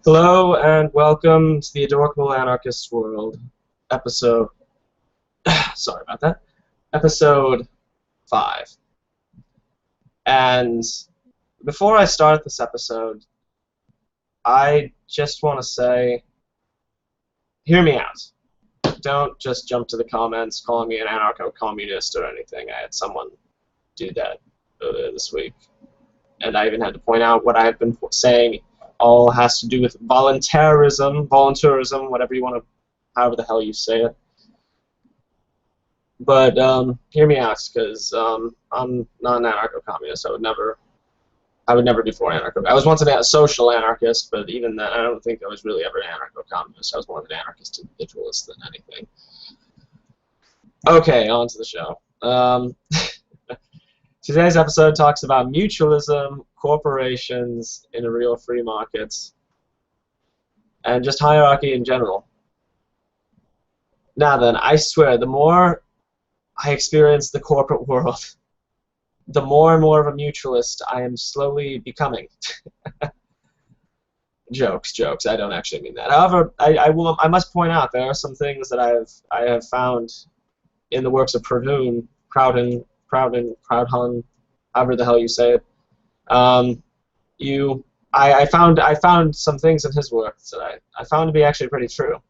Hello and welcome to the Adorable Anarchist World, episode, sorry about that, episode 5. And before I start this episode, I just want to say, hear me out. Don't just jump to the comments calling me an anarcho-communist or anything. I had someone do that earlier this week. And I even had to point out what I've been saying all has to do with voluntarism, whatever you want to, however the hell you say it. But hear me out, because I'm not an anarcho-communist. I would never be for anarcho. I was once a social anarchist, but even then, I don't think I was really ever an anarcho-communist. I was more of an anarchist individualist than anything. Okay, on to the show. Today's episode talks about mutualism, corporations in a real free market, and just hierarchy in general. Now then, I swear, the more I experience the corporate world, the more and more of a mutualist I am slowly becoming. Jokes. I don't actually mean that. However, I must point out there are some things that I have found in the works of Proudhon, however the hell you say it. I found some things in his work that I found to be actually pretty true.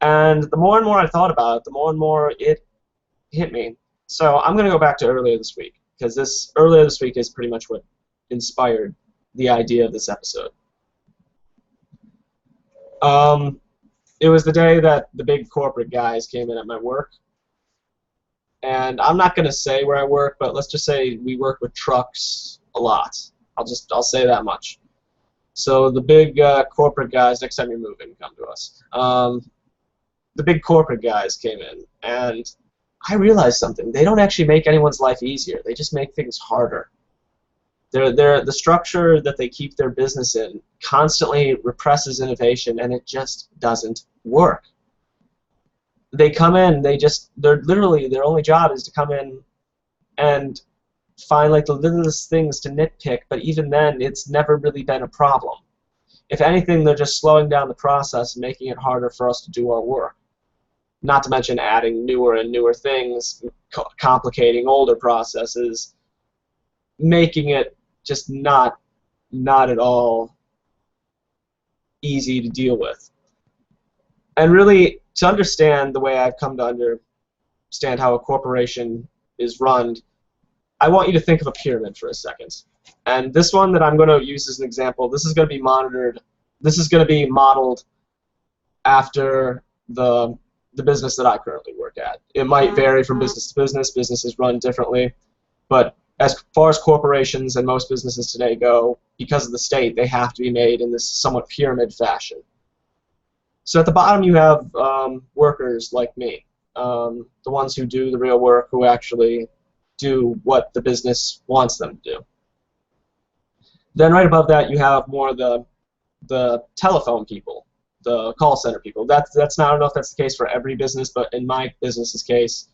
And the more and more I thought about it, the more and more it hit me. So I'm going to go back to earlier this week, because earlier this week is pretty much what inspired the idea of this episode. It was the day that the big corporate guys came in at my work. And I'm not going to say where I work, but let's just say we work with trucks a lot. I'll say that much. So the big corporate guys, next time you're moving, come to us. The big corporate guys came in, and I realized something. They don't actually make anyone's life easier. They just make things harder. The structure that they keep their business in constantly represses innovation, and it just doesn't work. They come in, they're literally, their only job is to come in and find like the littlest things to nitpick, but even then, it's never really been a problem. If anything, they're just slowing down the process and making it harder for us to do our work. Not to mention adding newer and newer things, complicating older processes, making it just not at all easy to deal with. And really, to understand the way I've come to understand how a corporation is run, I want you to think of a pyramid for a second. And this one that I'm going to use as an example, this is going to be monitored. This is going to be modeled after the business that I currently work at. It might vary from business to business. Businesses run differently. But as far as corporations and most businesses today go, because of the state, they have to be made in this somewhat pyramid fashion. So at the bottom you have workers like me, the ones who do the real work, who actually do what the business wants them to do. Then right above that you have more the telephone people, the call center people. That's not, I don't know if that's the case for every business, but in my business's case,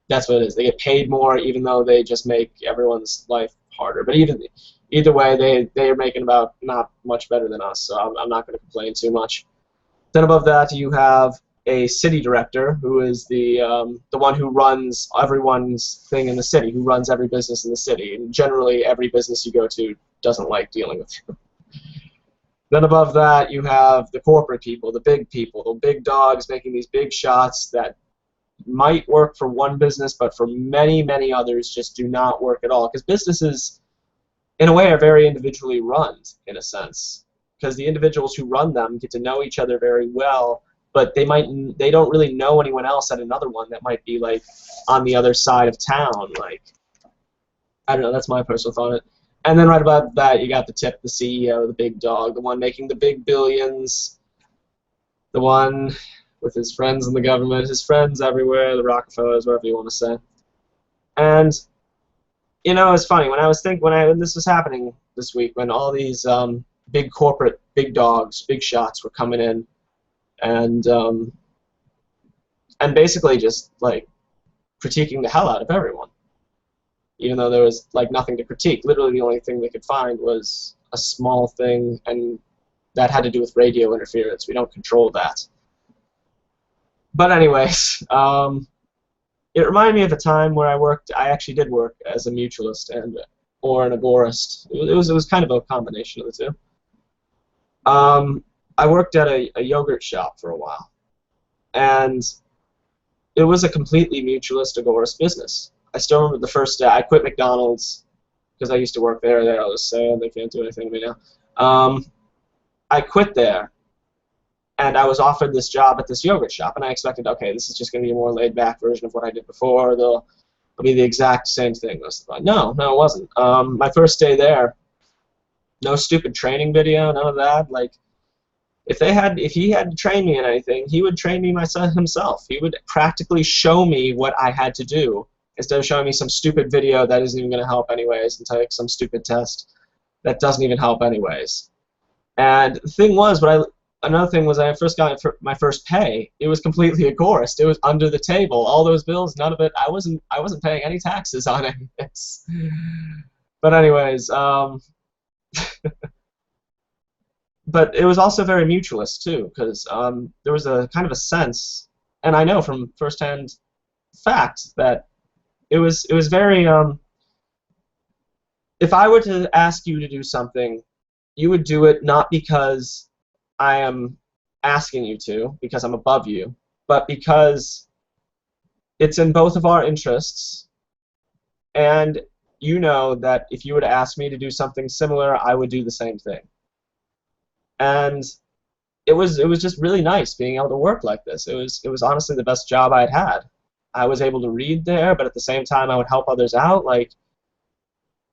that's what it is. They get paid more, even though they just make everyone's life harder. But either way, they are making about not much better than us, so I'm not going to complain too much. Then above that you have a city director, who is the one who runs everyone's thing in the city, who runs every business in the city. And generally, every business you go to doesn't like dealing with you. Then above that, you have the corporate people, the big dogs making these big shots that might work for one business, but for many, many others just do not work at all. Because businesses, in a way, are very individually run, in a sense. Because the individuals who run them get to know each other very well, but they don't really know anyone else at another one that might be like on the other side of town. Like, I don't know, that's my personal thought on it. And then right above that you got the tip, the CEO, the big dog, the one making the big billions, the one with his friends in the government, his friends everywhere, the Rockefellers, whatever you want to say. And you know, it's funny, when this was happening this week, when all these big corporate, big dogs, big shots were coming in, and basically just like critiquing the hell out of everyone, even though there was like nothing to critique. Literally, the only thing they could find was a small thing, and that had to do with radio interference. We don't control that. But anyways, it reminded me of a time where I actually did work as a mutualist or an agorist. It was kind of a combination of the two. I worked at a yogurt shop for a while, and it was a completely mutualist agorist business. I still remember the first day. I quit McDonald's because I used to work there. I was sad they can't do anything to me now. I quit there, and I was offered this job at this yogurt shop, and I expected, okay, this is just going to be a more laid-back version of what I did before. It'll be the exact same thing. No, it wasn't. My first day there, no stupid training video, none of that. Like, if he had to train me in anything, he would train me himself. He would practically show me what I had to do instead of showing me some stupid video that isn't even going to help anyways, and take some stupid test that doesn't even help anyways. And the thing was, another thing was, I first got my first pay. It was completely agorist. It was under the table. All those bills, none of it. I wasn't paying any taxes on any of this. But anyways, but it was also very mutualist too, because there was a kind of a sense, and I know from firsthand fact that it was very. If I were to ask you to do something, you would do it not because I am asking you to, because I'm above you, but because it's in both of our interests, and you know that if you were to ask me to do something similar, I would do the same thing. And it was just really nice being able to work like this. It was honestly the best job I'd had. I was able to read there, but at the same time I would help others out. Like,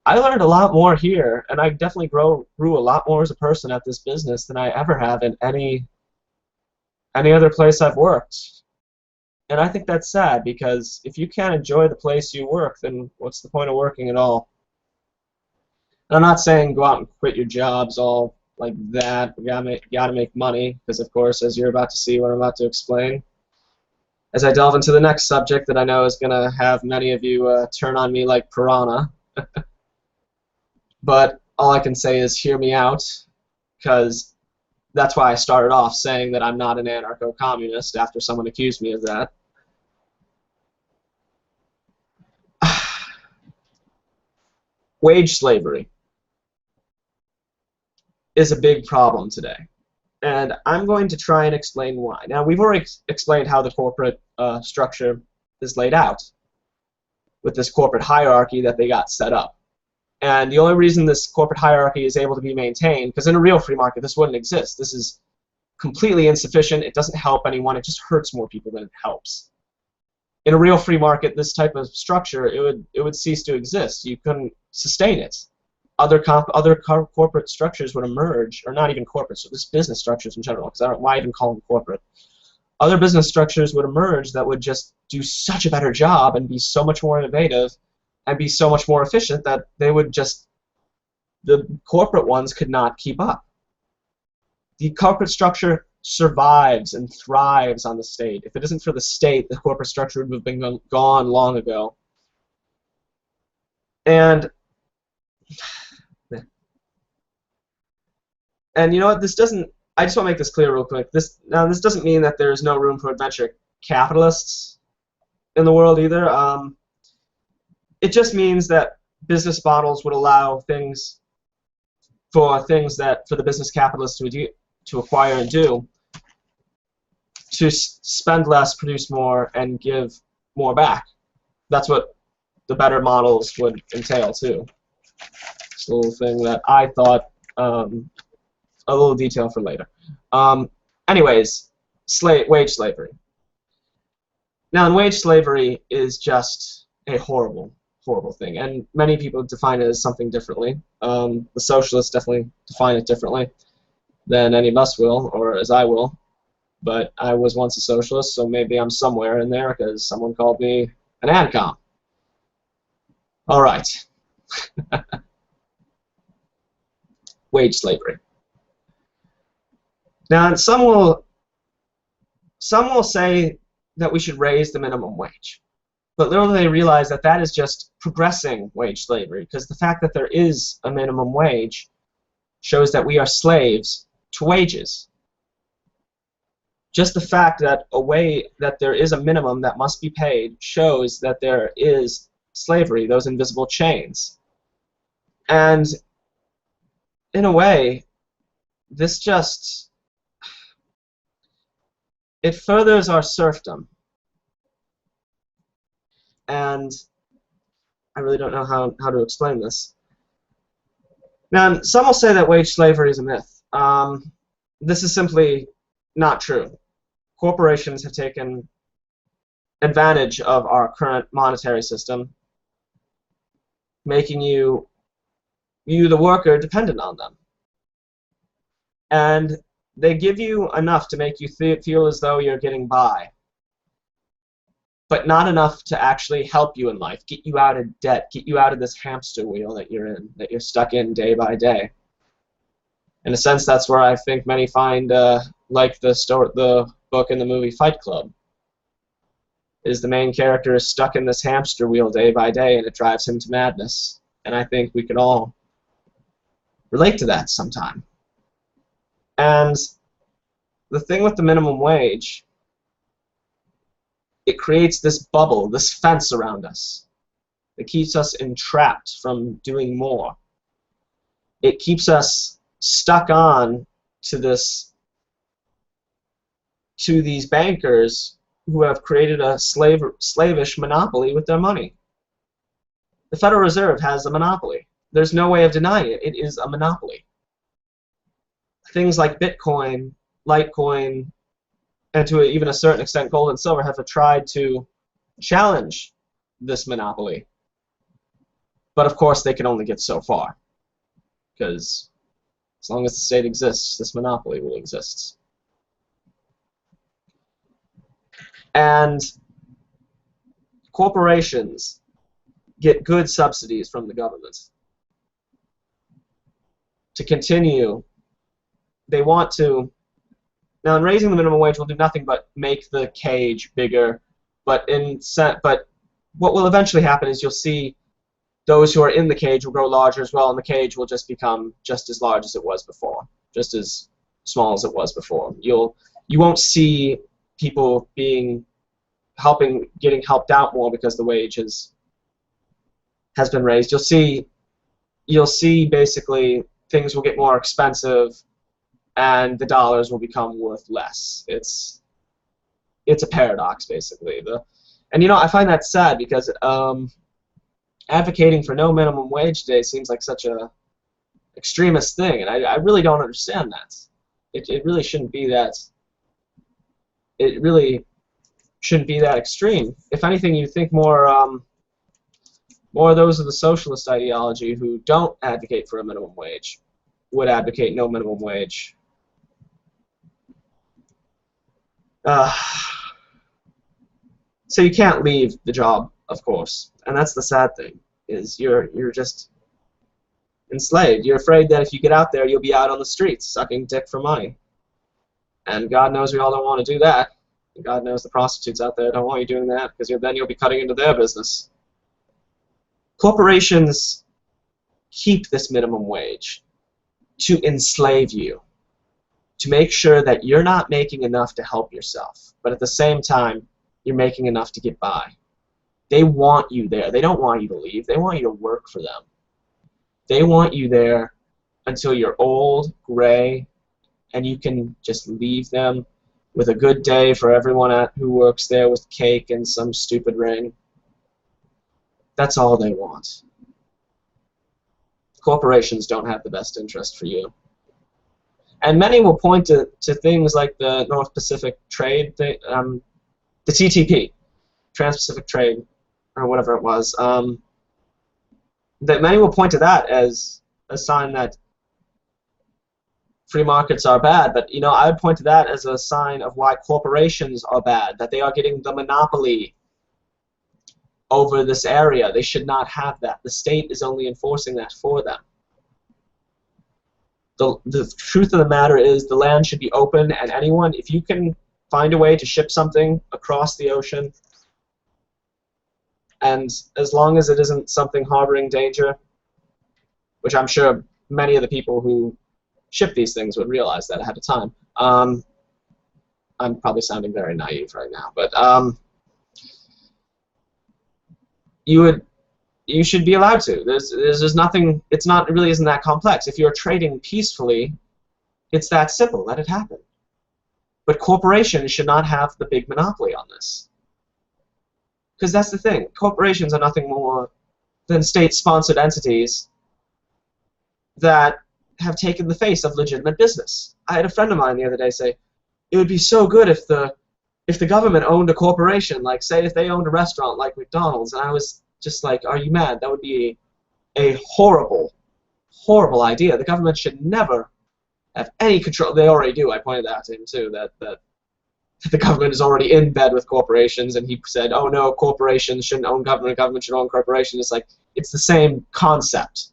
I learned a lot more here, and I definitely grew a lot more as a person at this business than I ever have in any other place I've worked. And I think that's sad, because if you can't enjoy the place you work, then what's the point of working at all? And I'm not saying go out and quit your jobs all like that. You gotta make money, because of course, as you're about to see what I'm about to explain, as I delve into the next subject that I know is gonna have many of you turn on me like piranha. But all I can say is hear me out, because that's why I started off saying that I'm not an anarcho-communist after someone accused me of that. Wage slavery is a big problem today, and I'm going to try and explain why. Now, we've already explained how the corporate structure is laid out with this corporate hierarchy that they got set up. And the only reason this corporate hierarchy is able to be maintained, because in a real free market this wouldn't exist. This is completely insufficient. It doesn't help anyone. It just hurts more people than it helps. In a real free market, this type of structure, it would cease to exist. You couldn't sustain it. Other corporate structures would emerge, or not even corporate, so this business structures in general, because I don't know why even call them corporate. Other business structures would emerge that would just do such a better job and be so much more innovative and be so much more efficient that they would just, the corporate ones could not keep up. The corporate structure survives and thrives on the state. If it isn't for the state, the corporate structure would have been gone long ago. And you know what, this doesn't, I just want to make this clear real quick. This doesn't mean that there's no room for adventure capitalists in the world either. It just means that business models would allow things for the business capitalists to acquire and do, to spend less, produce more, and give more back. That's what the better models would entail too. Just a little thing that I thought, a little detail for later. Anyways, wage slavery. Now, wage slavery is just a horrible thing, and many people define it as something differently. The socialists definitely define it differently than any of us will, or as I will. But I was once a socialist, so maybe I'm somewhere in there because someone called me an ANCOM. All right. Wage slavery. Now, some will say that we should raise the minimum wage. But little do they realize that that is just progressing wage slavery, because the fact that there is a minimum wage shows that we are slaves to wages. Just the fact that there is a minimum that must be paid shows that there is slavery, those invisible chains. And in a way, this just, it furthers our serfdom. And I really don't know how to explain this. Now, some will say that wage slavery is a myth. This is simply not true. Corporations have taken advantage of our current monetary system, making you, the worker, dependent on them. And they give you enough to make you feel as though you're getting by, but not enough to actually help you in life, get you out of debt, get you out of this hamster wheel that you're in, that you're stuck in day by day. In a sense, that's where I think many find, like the book and the movie Fight Club, is the main character is stuck in this hamster wheel day by day, and it drives him to madness. And I think we could all relate to that sometime. And the thing with the minimum wage, it creates this bubble, this fence around us. It keeps us entrapped from doing more. It keeps us stuck on to these bankers who have created a slavish monopoly with their money. The Federal Reserve has a monopoly. There's no way of denying it. It is a monopoly. Things like Bitcoin, Litecoin, and to even a certain extent gold and silver have tried to challenge this monopoly. But of course they can only get so far, because as long as the state exists, this monopoly will exist. And corporations get good subsidies from the government to continue. They want to. Now, in raising the minimum wage will do nothing but make the cage bigger. But what will eventually happen is you'll see those who are in the cage will grow larger as well, and the cage will just become just as large as it was before, just as small as it was before. You won't see people getting helped out more because the wage has been raised. You'll see basically things will get more expensive, and the dollars will become worth less. It's a paradox, basically. And I find that sad because advocating for no minimum wage today seems like such a extremist thing, and I really don't understand that. It really shouldn't be that. It really shouldn't be that extreme. If anything, you think more of those of the socialist ideology who don't advocate for a minimum wage would advocate no minimum wage. So you can't leave the job, of course, and that's the sad thing, is you're just enslaved. You're afraid that if you get out there, you'll be out on the streets sucking dick for money. And God knows we all don't want to do that. And God knows the prostitutes out there don't want you doing that, because then you'll be cutting into their business. Corporations keep this minimum wage to enslave you, to make sure that you're not making enough to help yourself, but at the same time, you're making enough to get by. They want you there. They don't want you to leave. They want you to work for them. They want you there until you're old, gray, and you can just leave them with a good day for everyone who works there with cake and some stupid ring. That's all they want. Corporations don't have the best interest for you. And many will point to things like the North Pacific Trade thing, the TTP, Trans-Pacific Trade, or whatever it was. That many will point to that as a sign that free markets are bad, but I would point to that as a sign of why corporations are bad, that they are getting the monopoly over this area. They should not have that. The state is only enforcing that for them. The truth of the matter is the land should be open, and anyone, if you can find a way to ship something across the ocean, and as long as it isn't something harboring danger, which I'm sure many of the people who ship these things would realize that ahead of time. I'm probably sounding very naive right now, but you should be allowed to. There's nothing. It's not, it really isn't that complex. If you're trading peacefully, it's that simple. Let it happen. But corporations should not have the big monopoly on this. Because that's the thing. Corporations are nothing more than state-sponsored entities that have taken the face of legitimate business. I had a friend of mine the other day say, it would be so good if the government owned a corporation, like say if they owned a restaurant like McDonald's, and I was just like, are you mad? That would be a horrible, horrible idea. The government should never have any control. They already do. I pointed that out to him too, that the government is already in bed with corporations, and he said, oh no, corporations shouldn't own government, government should own corporations. It's like, it's the same concept.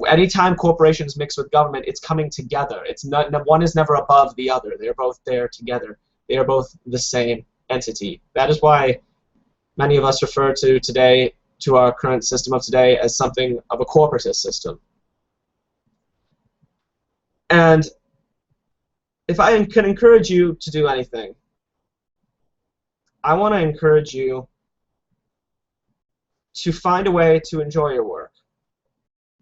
Anytime corporations mix with government, it's coming together. It's not, one is never above the other. They're both there together. They are both the same entity. That is why many of us refer to our current system of today as something of a corporatist system. And if I can encourage you to do anything, I want to encourage you to find a way to enjoy your work.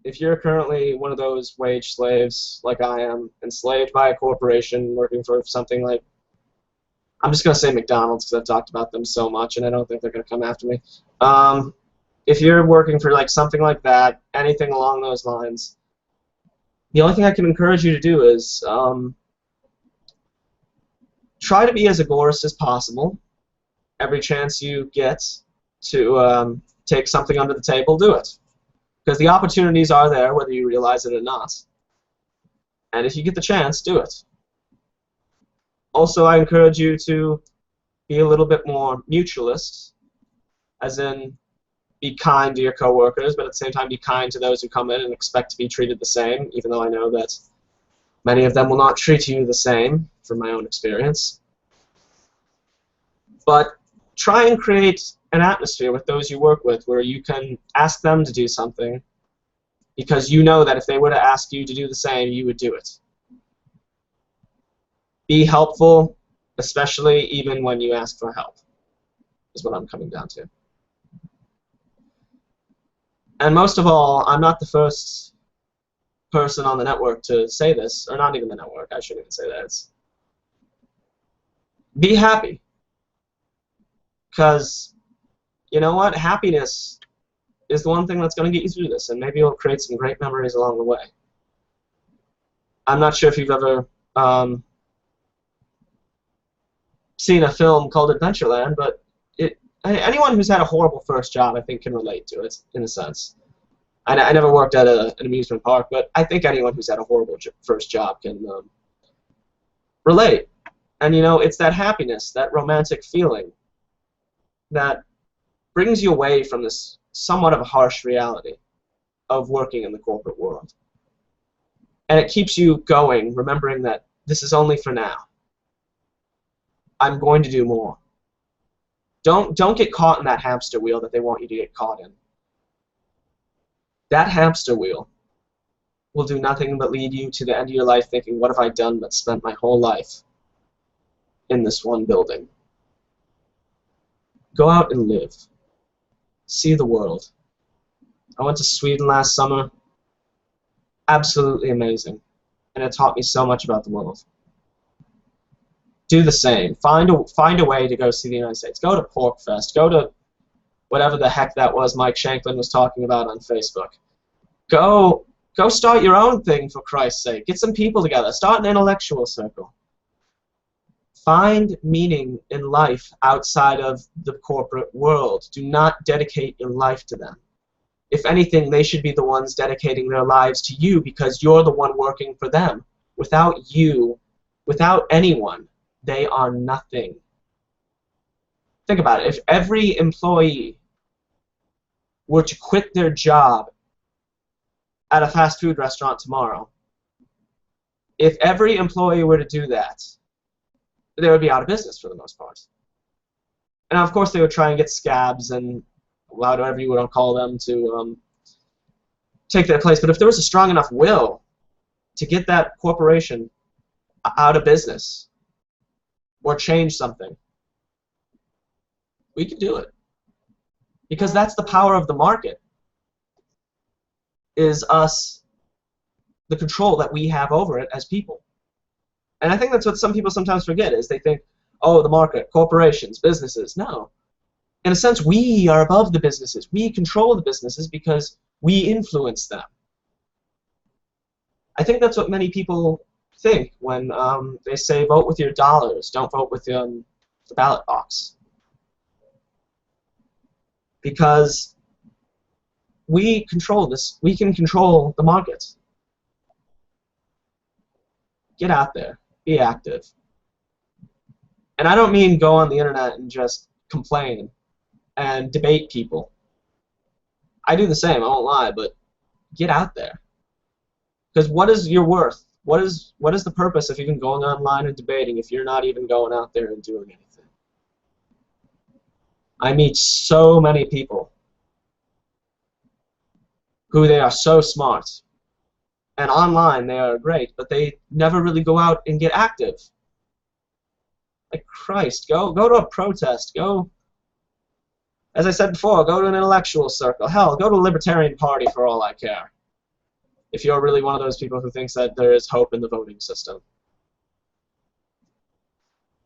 If you're currently one of those wage slaves, like I am, enslaved by a corporation, working for something like, I'm just going to say McDonald's because I've talked about them so much and I don't think they're going to come after me. If you're working for like something like that, anything along those lines, the only thing I can encourage you to do is try to be as agorist as possible. Every chance you get to take something under the table, do it. Because the opportunities are there, whether you realize it or not. And if you get the chance, do it. Also, I encourage you to be a little bit more mutualist, as in be kind to your coworkers, but at the same time be kind to those who come in and expect to be treated the same, even though I know that many of them will not treat you the same, from my own experience. But try and create an atmosphere with those you work with where you can ask them to do something because you know that if they were to ask you to do the same, you would do it. Be helpful, especially even when you ask for help, is what I'm coming down to. And most of all, I'm not the first person on the network to say this, or not even the network, I shouldn't even say that. It's be happy. Because, you know what, happiness is the one thing that's going to get you through this, and maybe it'll create some great memories along the way. I'm not sure if you've ever seen a film called Adventureland, but anyone who's had a horrible first job, I think, can relate to it, in a sense. I never worked at an amusement park, but I think anyone who's had a horrible first job can relate. And, you know, it's that happiness, that romantic feeling that brings you away from this somewhat of a harsh reality of working in the corporate world. And it keeps you going, remembering that this is only for now. I'm going to do more. Don't get caught in that hamster wheel that they want you to get caught in. That hamster wheel will do nothing but lead you to the end of your life thinking, what have I done but spent my whole life in this one building? Go out and live. See the world. I went to Sweden last summer. Absolutely amazing. And it taught me so much about the world. Do the same. Find a way to go see the United States. Go to Porkfest. Go to whatever the heck that was Mike Shanklin was talking about on Facebook. Go start your own thing, for Christ's sake. Get some people together. Start an intellectual circle. Find meaning in life outside of the corporate world. Do not dedicate your life to them. If anything, they should be the ones dedicating their lives to you because you're the one working for them. Without you, without anyone, they are nothing. Think about it. If every employee were to quit their job at a fast food restaurant tomorrow, if every employee were to do that, they would be out of business for the most part. And of course they would try and get scabs and whatever you want to call them to take their place. But if there was a strong enough will to get that corporation out of business or change something, we can do it. Because that's the power of the market, is us, the control that we have over it as people. And I think that's what some people sometimes forget, is they think, oh, the market, corporations, businesses. No. In a sense, we are above the businesses. We control the businesses because we influence them. I think that's what many people think when they say vote with your dollars, don't vote with the ballot box. Because we control this. We can control the markets. Get out there. Be active. And I don't mean go on the internet and just complain and debate people. I do the same, I won't lie, but get out there. Because what is your worth? What is the purpose of even going online and debating if you're not even going out there and doing anything? I meet so many people who they are so smart, and online they are great, but they never really go out and get active. Like Christ, go to a protest, go, as I said before, go to an intellectual circle. Hell, go to the Libertarian Party for all I care. If you're really one of those people who thinks that there is hope in the voting system.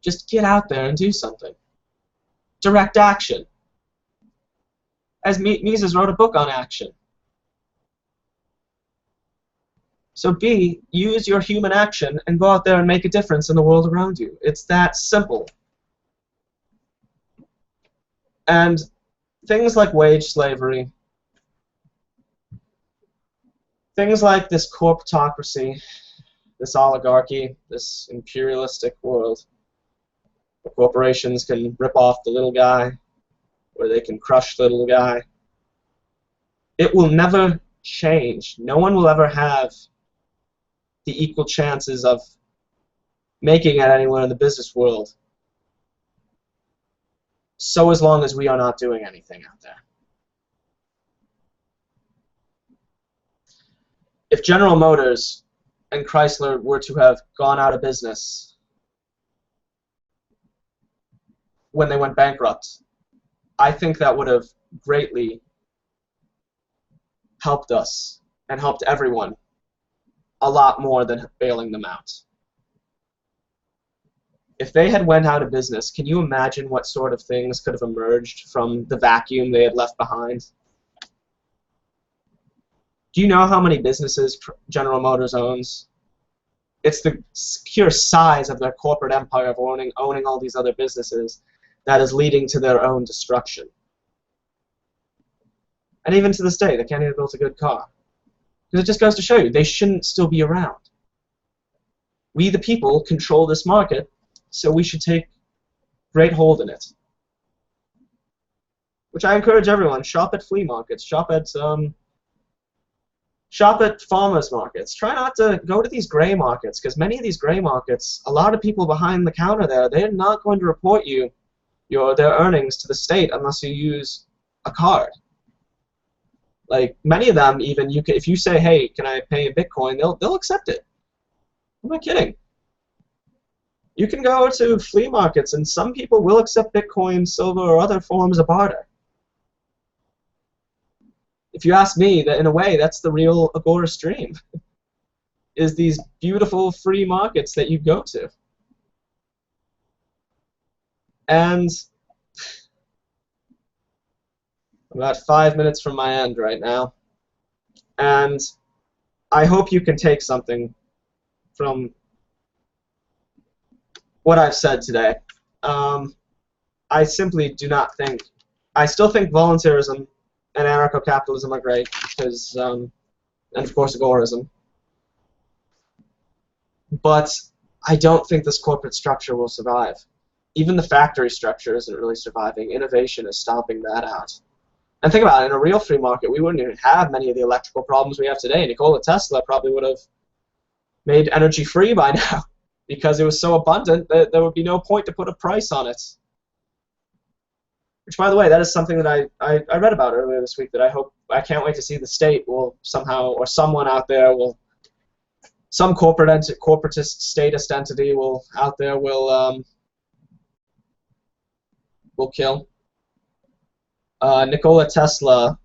Just get out there and do something. Direct action. As Mises wrote a book on action. So B, use your human action and go out there and make a difference in the world around you. It's that simple. And things like wage slavery, things like this corporatocracy, this oligarchy, this imperialistic world, where corporations can rip off the little guy, where they can crush the little guy, it will never change. No one will ever have the equal chances of making it anywhere in the business world, so as long as we are not doing anything out there. If General Motors and Chrysler were to have gone out of business when they went bankrupt, I think that would have greatly helped us and helped everyone a lot more than bailing them out. If they had went out of business, can you imagine what sort of things could have emerged from the vacuum they had left behind? Do you know how many businesses General Motors owns? It's the pure size of their corporate empire of owning all these other businesses that is leading to their own destruction. And even to this day, they can't even build a good car. Because it just goes to show you, they shouldn't still be around. We, the people, control this market, so we should take great hold in it. Which I encourage everyone, shop at flea markets, shop at farmers markets. Try not to go to these gray markets, because many of these gray markets, a lot of people behind the counter there, they're not going to report you their earnings to the state unless you use a card. Like, many of them, even, if you say, hey, can I pay in Bitcoin, they'll accept it. I'm not kidding. You can go to flea markets, and some people will accept Bitcoin, silver, or other forms of barter. If you ask me, that in a way, that's the real Agorist dream, is these beautiful free markets that you go to. And I'm about 5 minutes from my end right now, and I hope you can take something from what I've said today. I simply do not think, I still think voluntarism and anarcho-capitalism are great, because, and of course agorism, but I don't think this corporate structure will survive. Even the factory structure isn't really surviving. Innovation is stomping that out. And think about it, in a real free market, we wouldn't even have many of the electrical problems we have today. Nikola Tesla probably would have made energy free by now, because it was so abundant that there would be no point to put a price on it. Which, by the way, that is something that I read about earlier this week that I can't wait to see the state will somehow, or someone out there will some corporatist statist entity out there will kill. Nikola Tesla,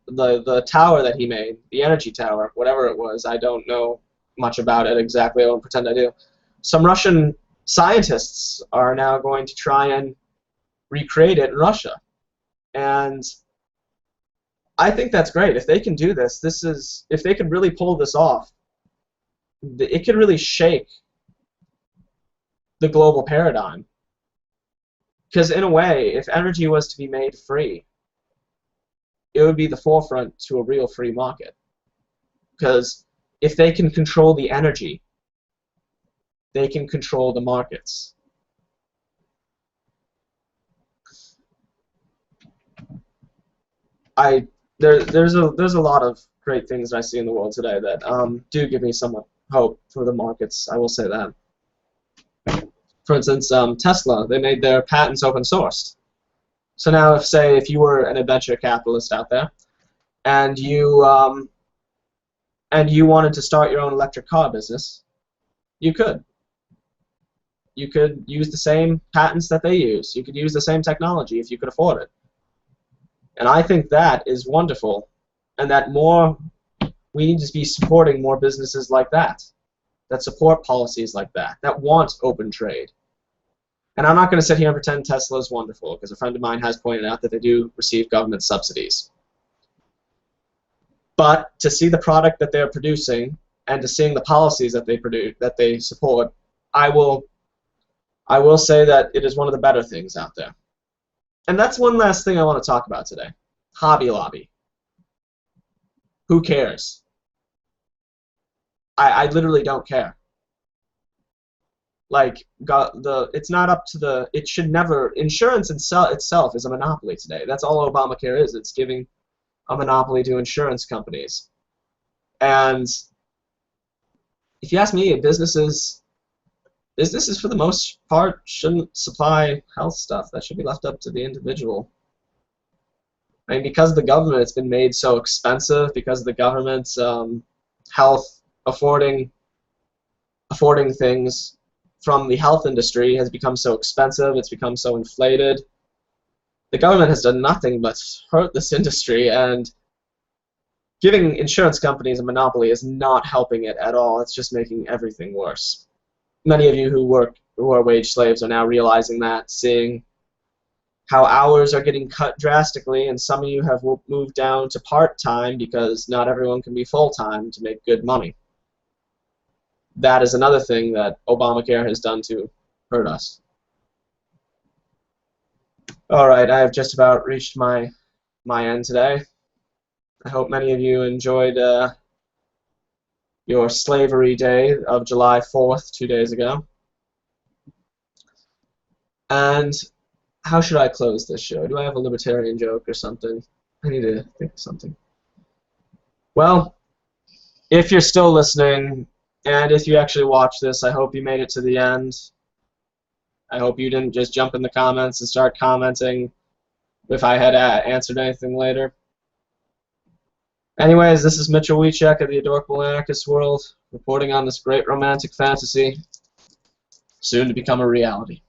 the tower that he made, the energy tower, whatever it was, I don't know much about it exactly. I won't pretend I do. Some Russian scientists are now going to try and recreate it in Russia. And I think that's great. If they can do this, if they can really pull this off, it could really shake the global paradigm. Because in a way, if energy was to be made free, it would be the forefront to a real free market. Because if they can control the energy, they can control the markets. There's a lot of great things that I see in the world today that do give me somewhat hope for the markets. I will say that. For instance, Tesla, they made their patents open sourced. So now, if you were an adventure capitalist out there, and you wanted to start your own electric car business, you could. You could use the same patents that they use. You could use the same technology if you could afford it. And I think that is wonderful, and that we need to be supporting more businesses like that support policies like that want open trade. And I'm not going to sit here and pretend Tesla is wonderful, because a friend of mine has pointed out that they do receive government subsidies. But to see the product that they're producing and to seeing the policies that they support, I will say that it is one of the better things out there. And that's one last thing I want to talk about today. Hobby Lobby. Who cares? I literally don't care. Like, it's not up to it should never, insurance itself is a monopoly today. That's all Obamacare is. It's giving a monopoly to insurance companies. And if you ask me, businesses for the most part shouldn't supply health stuff. That should be left up to the individual. I mean, because the government, it's been made so expensive, because of the government's health affording things from the health industry has become so expensive, it's become so inflated. The government has done nothing but hurt this industry, and giving insurance companies a monopoly is not helping it at all. It's just making everything worse. Many of you who are wage slaves are now realizing that, seeing how hours are getting cut drastically, and some of you have moved down to part-time because not everyone can be full-time to make good money. That is another thing that Obamacare has done to hurt us. Alright, I have just about reached my end today. I hope many of you enjoyed your slavery day of July 4th, 2 days ago. And how should I close this show? Do I have a libertarian joke or something? I need to think of something. Well, if you're still listening, and if you actually watch this, I hope you made it to the end. I hope you didn't just jump in the comments and start commenting if I had answered anything later. Anyways, this is Mitchell Wiechek of the Adorable Anarchist World, reporting on this great romantic fantasy, soon to become a reality.